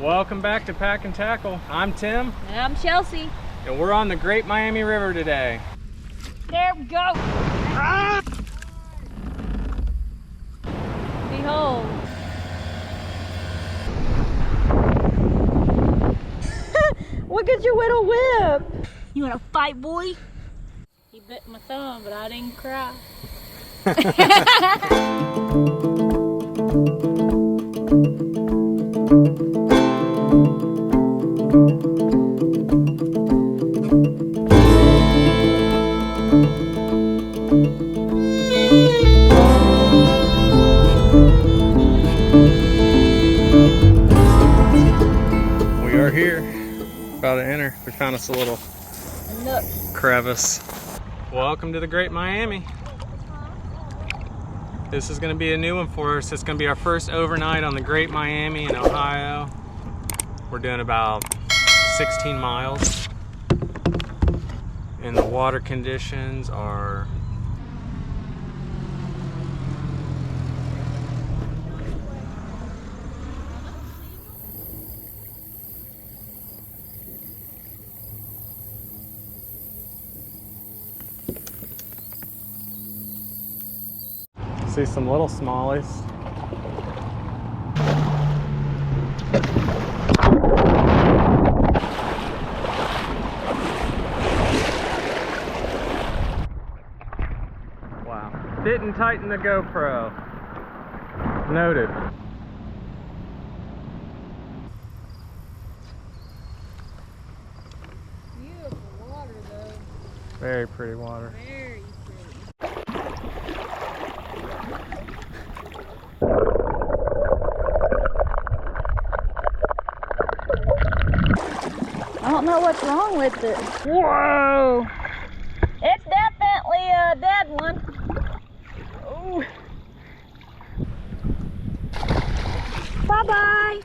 Welcome back to Pack and Tackle. I'm Tim. And I'm Chelsea. And we're on the Great Miami River today. There we go. Ah! Behold. Look at your little whip. You wanna fight, boy? He bit my thumb, but I didn't cry. We are here, about to enter. We found us a little crevice. Welcome to the Great Miami. This is going to be a new one for us. It's going to be our first overnight on the Great Miami in Ohio. We're doing about 16 miles. And the water conditions are see some little smallies. Wow. Didn't tighten the GoPro. Noted. Beautiful water, though. Very pretty water. Very pretty. I don't know what's wrong with it. Whoa! It's definitely a dead one. Oh. Bye-bye.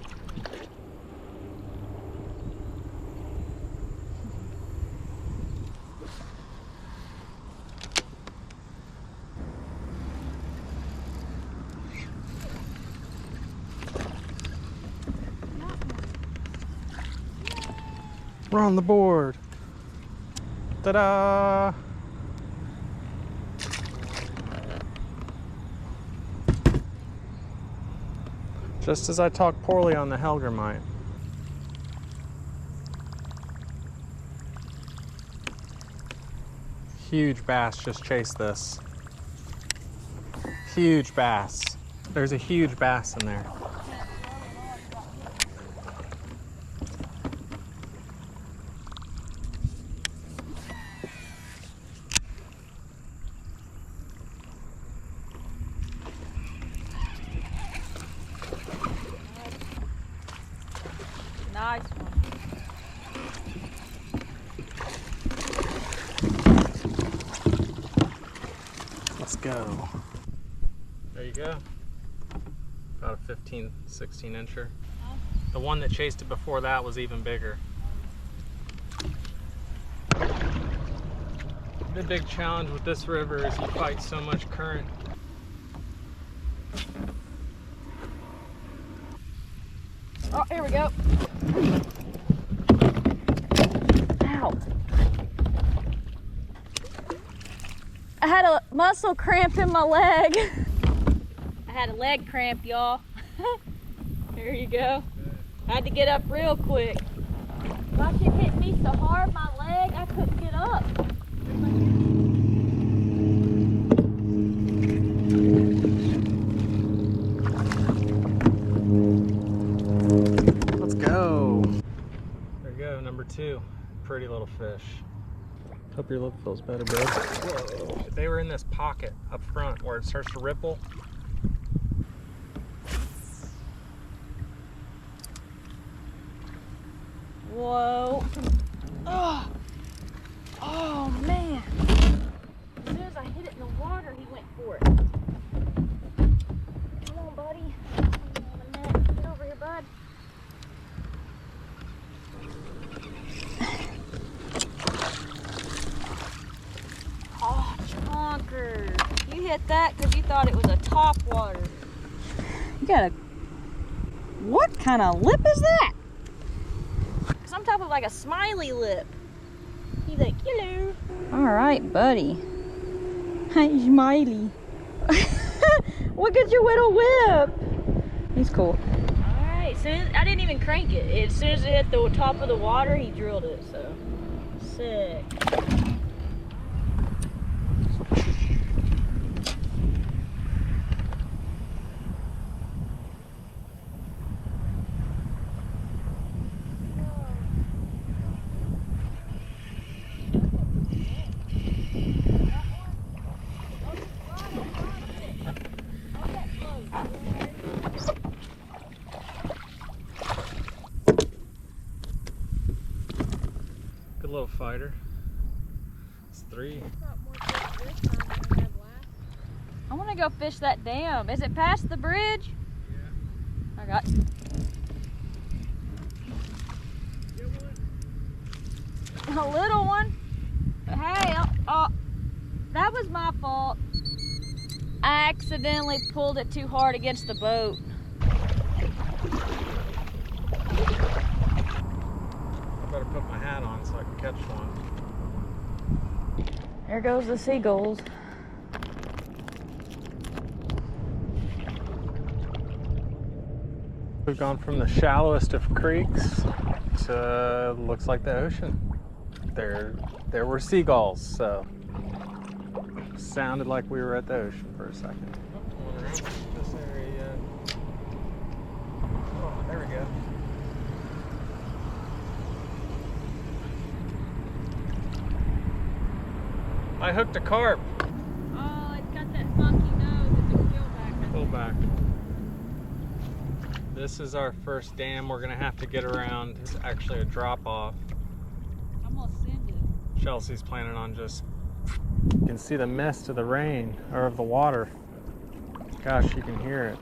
We're on the board. Ta-da! Just as I talk poorly on the Helgermite. Huge bass just chased this. Huge bass. There's a huge bass in there. Nice one. Let's go. There you go. About a 15, 16 incher. The one that chased it before that was even bigger. The big challenge with this river is you fight so much current. Oh, here we go. Ow. I had a muscle cramp in my leg. I had a leg cramp, y'all. There you go. Had to get up real quick. My shit hit me so hard, my leg, I couldn't get up. Let's go. There you go, number 2. Pretty little fish. Hope your lip feels better, bud. Whoa. They were in this pocket up front where it starts to ripple. Whoa. Oh. Oh, man. As soon as I hit it in the water, he went for it. Come on, buddy. Get over here, bud. Oh, chonkers. You hit that because you thought it was a top water. You got a... What kind of lip is that? like a smiley lip. He's like, hello. All right, buddy. Hi, Smiley. Look at your little whip. He's cool. All right, I didn't even crank it. As soon as it hit the top of the water, he drilled it, so sick. Good little fighter. It's 3. I want to go fish that dam. Is it past the bridge? Yeah. I got a little one. But hey, that was my fault. I accidentally pulled it too hard against the boat. I better put my hat on so I can catch one. There goes the seagulls. We've gone from the shallowest of creeks to looks like the ocean. There were seagulls, so sounded like we were at the ocean for a second. Going around this area. Oh, there we go. I hooked a carp. Oh, it's got that funky nose. It's a keelback. Pull back. This is our first dam we're gonna have to get around. It's actually a drop off. I'm gonna send it. Chelsea's planning on just, you can see the mist of the rain, or of the water. Gosh, you can hear it.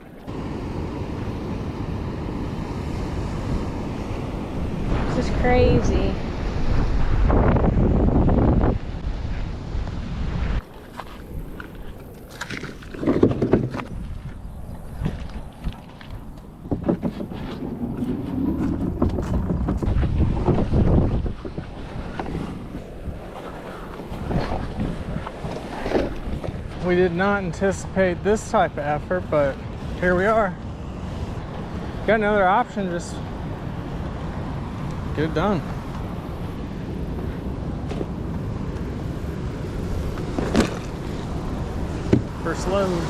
This is crazy. We did not anticipate this type of effort, but here we are. Got another option, just get it done. First load.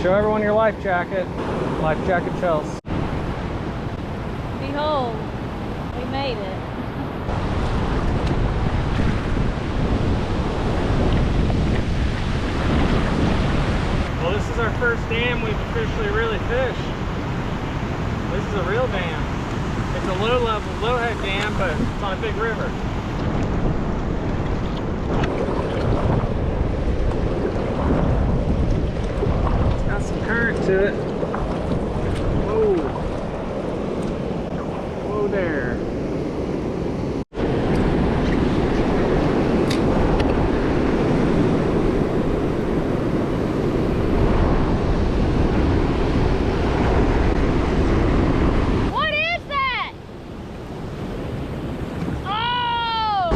Show everyone your life jacket. Life jacket Chelsea. Behold, we made it. Well, this is our first dam we've officially really fished. This is a real dam. It's a low level, low head dam, but it's on a big river. Got some current to it. Whoa. Whoa there. What is that? Oh!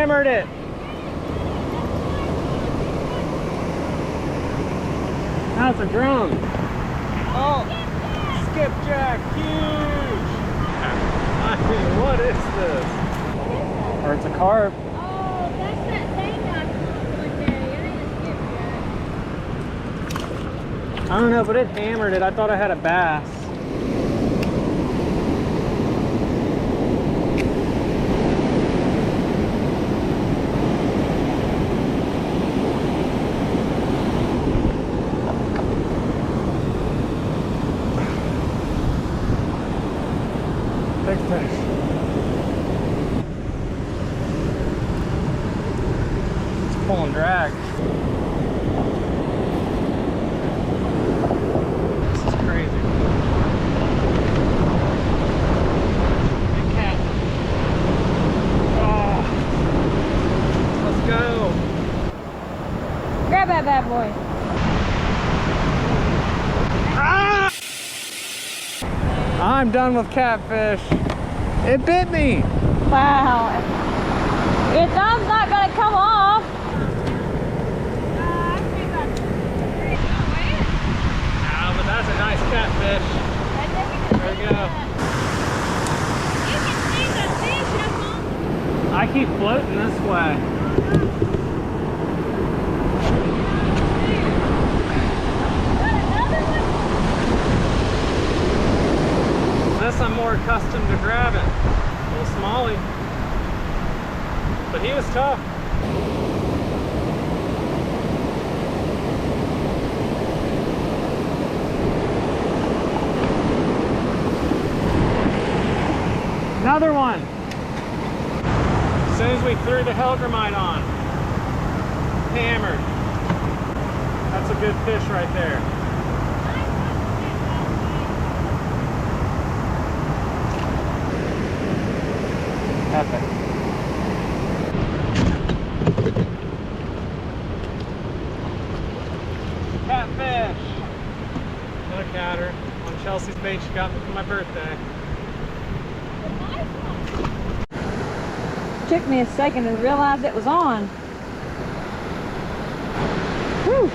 hammered it. That's a drum. Oh, skipjack, huge. I mean, what is this? Or it's a carp. Oh, that's that thing I caught one day. It ain't a skipjack. I don't know, but it hammered it. I thought I had a bass. Big fish. It's pulling drag. This is crazy. Big cat. Oh, let's go. Grab that bad boy. Ah! I'm done with catfish. It bit me. Wow. Your thumb's not gonna come off. Ah, but that's a nice catfish. There we go. You can see the fish up on. I keep floating this way. This I'm more accustomed to grabbing. A little smallie. But he was tough. Another one. As soon as we threw the Helgramite on. Hammered. That's a good fish right there. Epic. Catfish. Another catter on Chelsea's bait she got me for my birthday. Took me a second to realize it was on. Whew.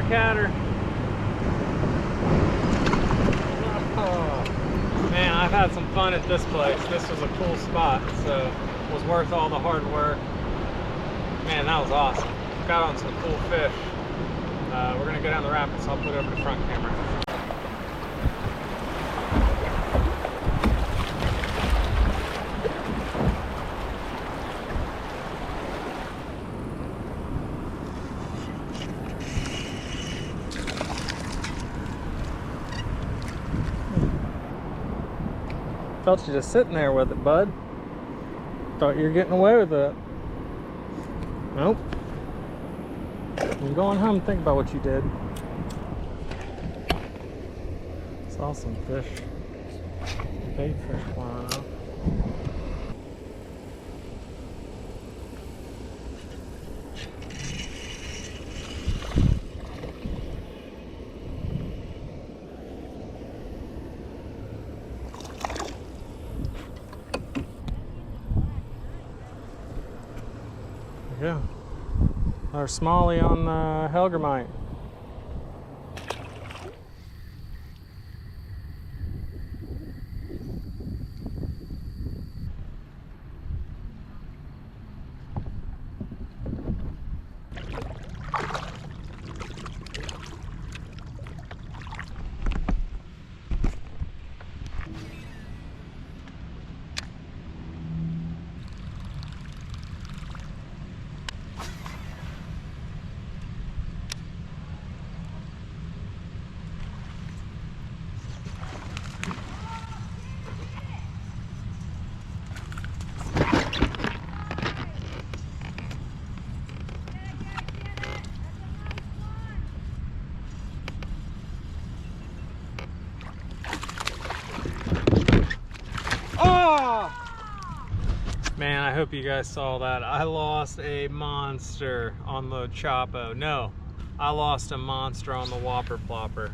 Catter. Oh, man, I've had some fun at this place. This was a cool spot, so it was worth all the hard work. Man, that was awesome. Got on some cool fish. We're gonna go down the rapids, so I'll put over the front camera. Felt you just sitting there with it, bud. Thought you were getting away with it. Nope. You're going home and think about what you did. Saw some fish. Big fish flying out. Yeah, our smallie on the Helgramite. Man, I hope you guys saw that. I lost a monster on the Chapo. No, I lost a monster on the Whopper Plopper.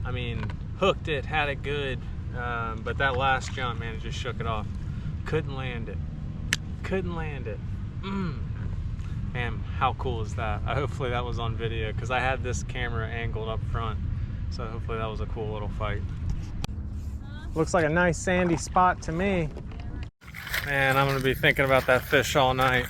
I mean, hooked it, had it good, but that last jump, man, it just shook it off. Couldn't land it. Couldn't land it. Man, how cool is that? Hopefully that was on video, because I had this camera angled up front. So hopefully that was a cool little fight. Looks like a nice sandy spot to me. Man, I'm gonna be thinking about that fish all night.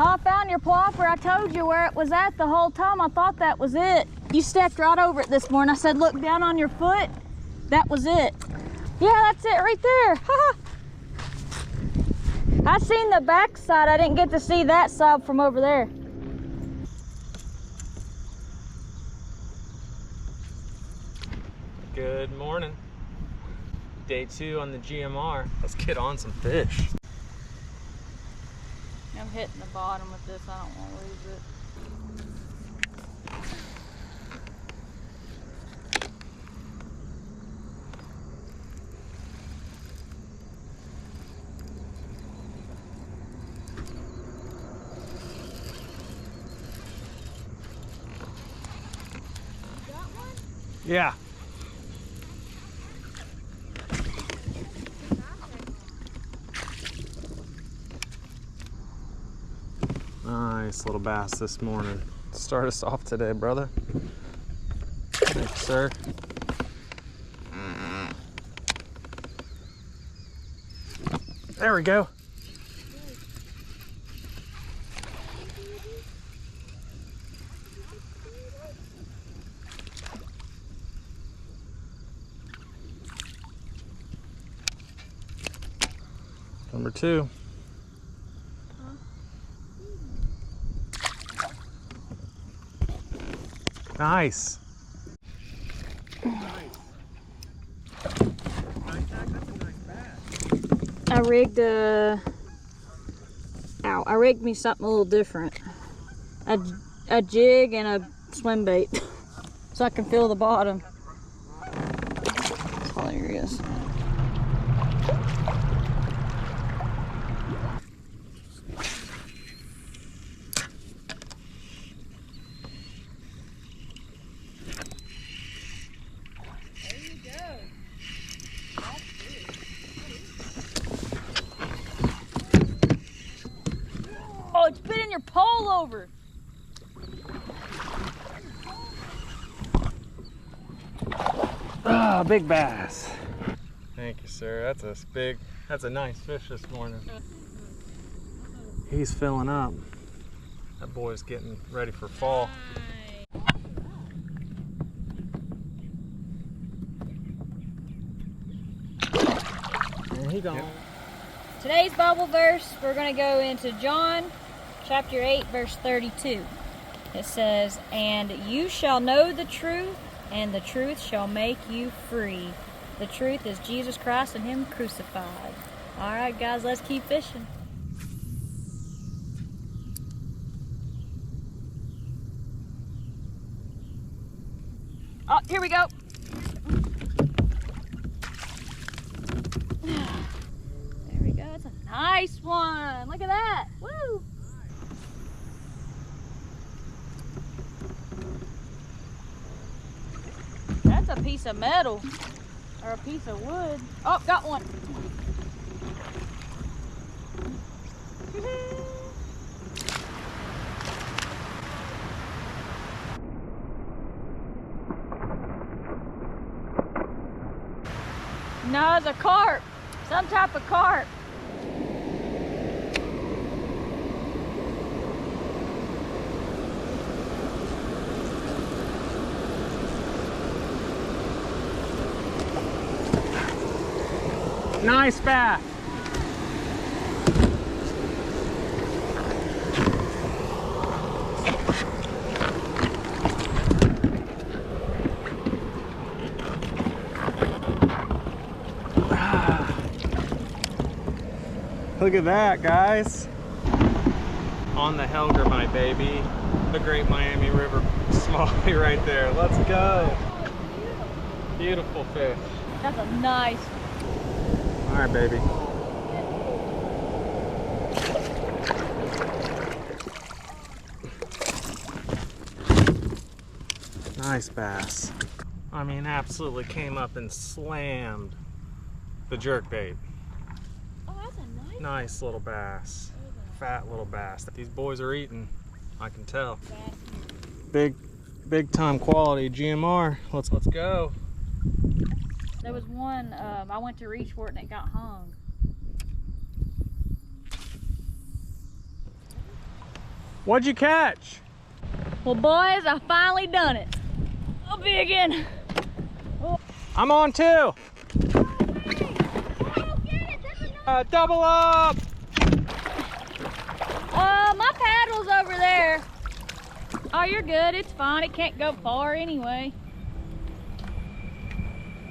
Oh, I found your plopper. I told you where it was at the whole time. I thought that was it. You stepped right over it this morning. I said, look down on your foot. That was it. Yeah, that's it right there. I seen the back side. I didn't get to see that side from over there. Good morning. Day 2 on the GMR. Let's get on some fish. I'm hitting the bottom with this. I don't want to lose it. You got one? Yeah. Nice little bass this morning. Start us off today, brother. Thanks, sir. There we go. Number 2. Nice. I rigged I rigged me something a little different. A jig and a swim bait so I can feel the bottom. It's hilarious. Oh, it's been your pole over. Ah, big bass. Thank you, sir. That's a nice fish this morning. He's filling up. That boy's getting ready for fall. And he gone. Yep. Today's Bible verse, we're going to go into John chapter 8, verse 32. It says, "And you shall know the truth, and the truth shall make you free. The truth is Jesus Christ and Him crucified." All right, guys, let's keep fishing. Oh, here we go. There we go. It's a nice one. Look at that. Woo! That's a piece of metal or a piece of wood. Oh, got one. No, it's a carp. Some type of carp. Nice bass. Look at that, guys. On the Helger, my baby. The Great Miami River smallie right there. Let's go. Beautiful fish. That's a nice one. All right, baby. Nice bass. I mean, absolutely came up and slammed the jerkbait. Oh, that's a Nice little bass. Fat little bass. These boys are eating, I can tell. Big time quality GMR. Let's go. There was one, I went to reach for it and it got hung. What'd you catch? Well, boys, I finally done it. A big one. I'm on too. Double up. My paddle's over there. Oh, you're good. It's fine. It can't go far anyway.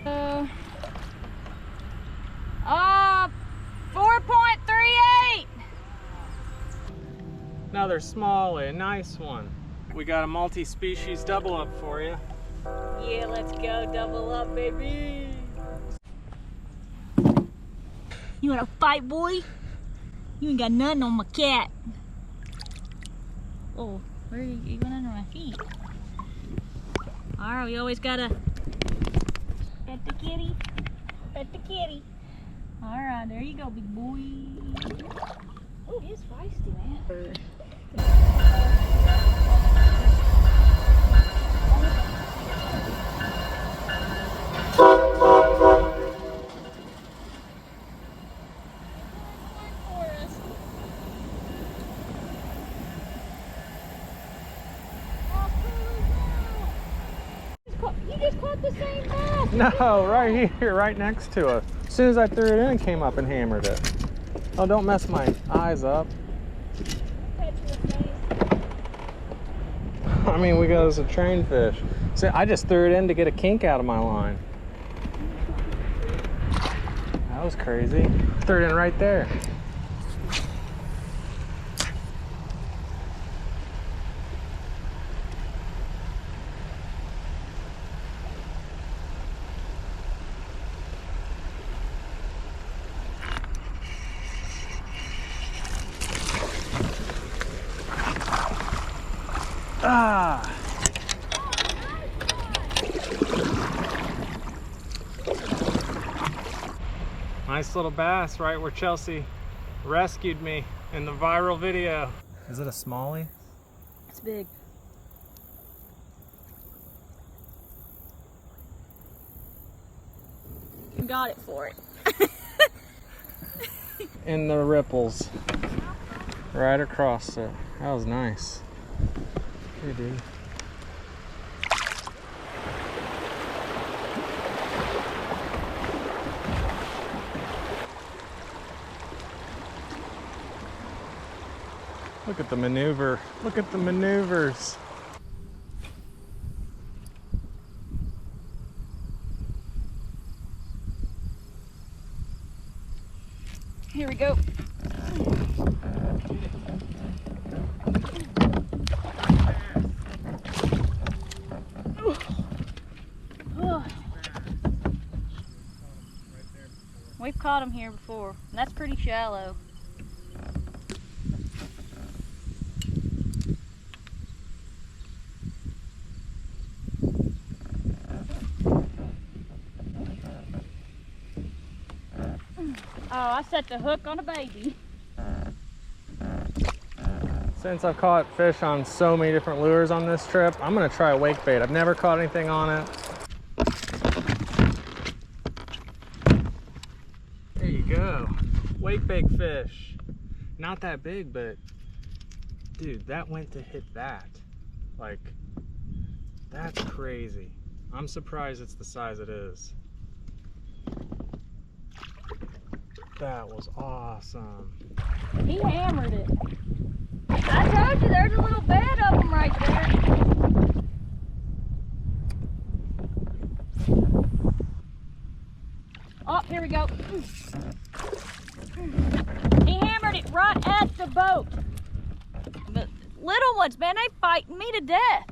4.38. Another smallie, a nice one. We got a multi-species double up for you. Yeah, let's go double up, baby. You wanna fight, boy? You ain't got nothing on my cat. Oh, where are you going under my feet? All right, we always gotta pet the kitty. Pet the kitty. All right, there you go, big boy. Oh, he's feisty, man. You just caught the same bass. No, right here, right next to us. As soon as I threw it in, it came up and hammered it. Oh, don't mess my eyes up. I mean, we got us a trained fish. See, I just threw it in to get a kink out of my line. That was crazy. Threw it in right there. Ah! Nice little bass right where Chelsea rescued me in the viral video. Is it a smallie? It's big. Got it for it. In the ripples. Right across it. That was nice. Hey, dude. Look at the maneuver. Look at the maneuvers. Here we go. We've caught them here before, and that's pretty shallow. Oh, I set the hook on a baby. Since I've caught fish on so many different lures on this trip, I'm gonna try a wake bait. I've never caught anything on it. There you go. Wake bait fish. Not that big, but dude, that went to hit that. Like, that's crazy. I'm surprised it's the size it is. That was awesome. He hammered it. I told you there's a little bed of them right there. Oh, here we go. He hammered it right at the boat. But little ones, man, they fighting me to death.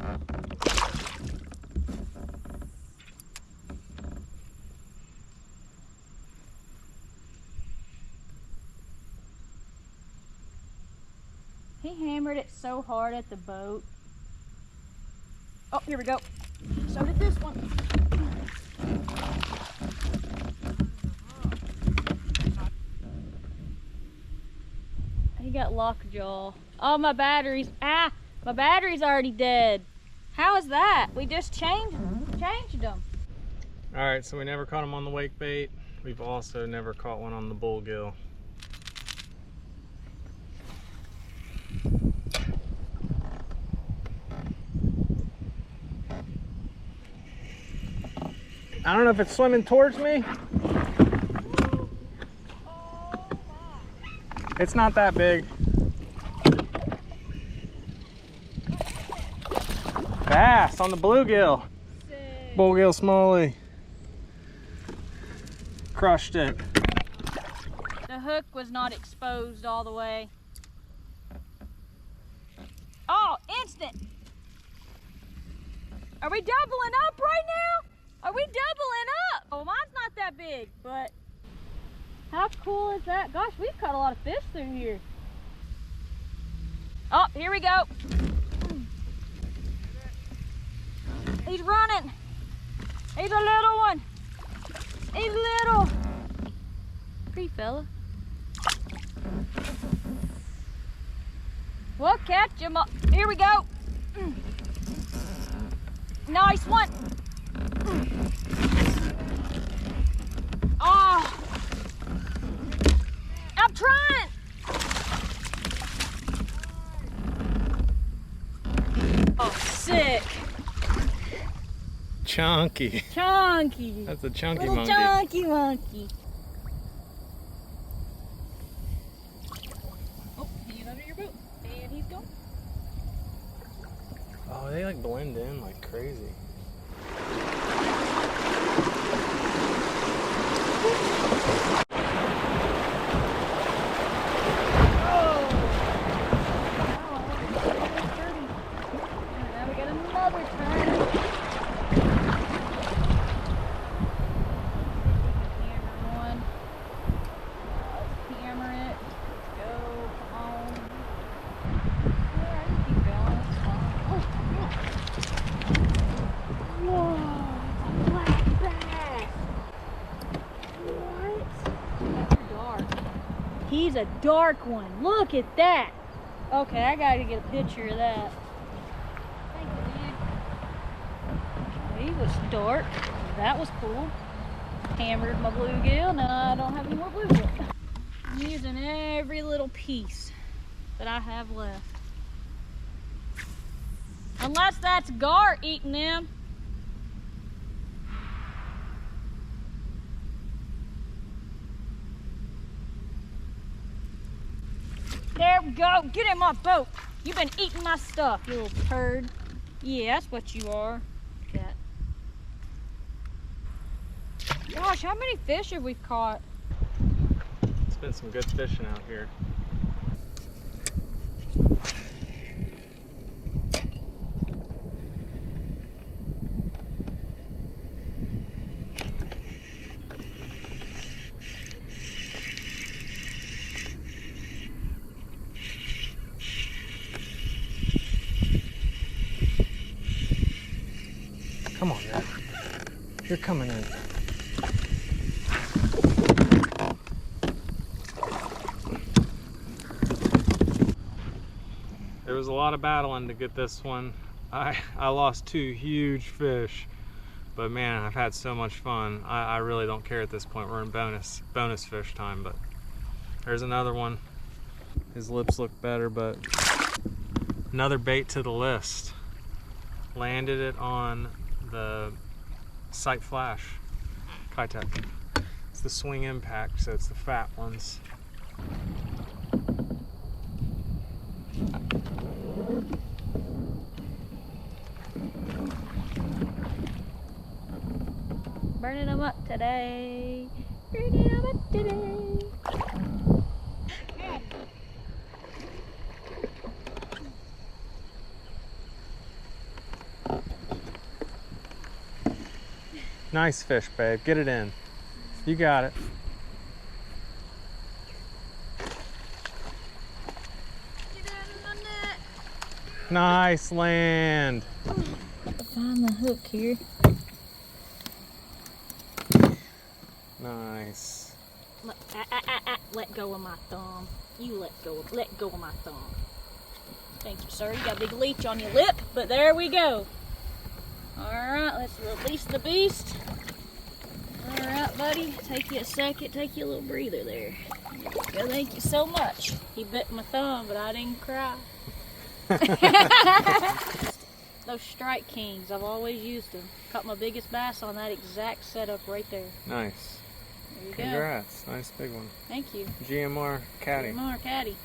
He hammered it so hard at the boat. Oh, here we go. So did this one. He got lockjaw. Oh, my batteries. Ah, my battery's already dead. How is that? We just changed them. All right, so we never caught them on the wake bait. We've also never caught one on the bullgill. I don't know if it's swimming towards me. It's not that big. Bass on the bluegill. Sick. Bullgill smallie. Crushed it. The hook was not exposed all the way. Oh, instant. Are we doubling up right now? Are we doubling up? Oh, mine's not that big, but how cool is that? Gosh, we've caught a lot of fish through here. Oh, here we go. He's running. He's a little one. He's little. Pretty fella. We'll catch him up. Here we go. Nice one. Oh, I'm trying. Oh, sick. Chunky. Chunky. That's a chunky Little monkey. chunky monkey. Oh, he's under your boot. And he's gone. Oh, they like blend in like crazy. He's a dark one. Look at that. Okay, I gotta get a picture of that. Thank you, dude. He was dark. That was cool. Hammered my bluegill. Now I don't have any more bluegill. I'm using every little piece that I have left. Unless that's gar eating them. There we go. Get in my boat. You've been eating my stuff, you little turd. Yeah, that's what you are. Cat. Gosh, how many fish have we caught? It's been some good fishing out here. Come on, Red. You're coming in. There was a lot of battling to get this one. I lost 2 huge fish, but man, I've had so much fun. I really don't care at this point. We're in bonus fish time, but there's another one. His lips look better, but another bait to the list. Landed it on the Sight Flash Kayaking. It's the swing impact, so it's the fat ones. Burning them up today. Burning them up today. Nice fish, babe. Get it in. You got it. Get out of my net. Nice land. Find the hook here. Nice. Let go of my thumb. You let go of my thumb. Thank you, sir. You got a big leech on your lip, but there we go. Alright, let's release the beast. Alright, buddy. Take you a second. Take you a little breather there. There you go. Thank you so much. He bit my thumb, but I didn't cry. Those Strike Kings, I've always used them. Caught my biggest bass on that exact setup right there. Nice. There you go. Congrats. Nice big one. Thank you. GMR Caddy. GMR Caddy.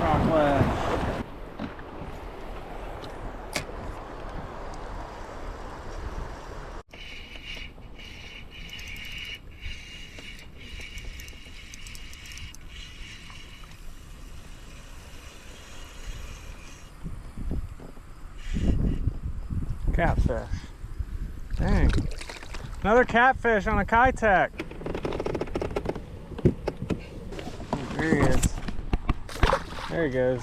Rock ledge. Catfish. Dang. Another catfish on a Kayaking. There he is. There he goes.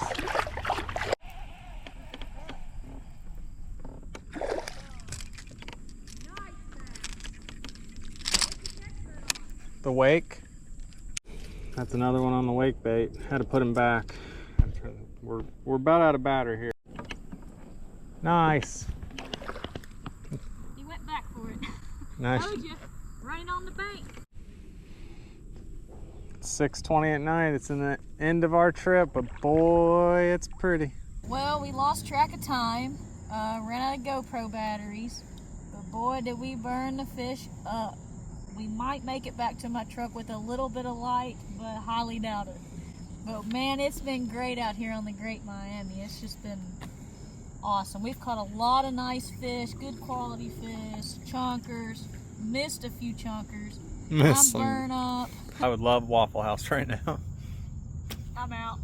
The wake. That's another one on the wake bait. Had to put him back. We're about out of batter here. Nice. He went back for it. Nice. Told you, right on the bank. 6:20 at night. It's in the end of our trip, but boy, it's pretty. Well, we lost track of time. Ran out of GoPro batteries. But boy, did we burn the fish up. We might make it back to my truck with a little bit of light, but highly doubt it. But man, it's been great out here on the Great Miami. It's just been awesome. We've caught a lot of nice fish, good quality fish, chunkers. Missed a few chunkers. Miss I'm burnt up. I would love Waffle House right now. I'm out.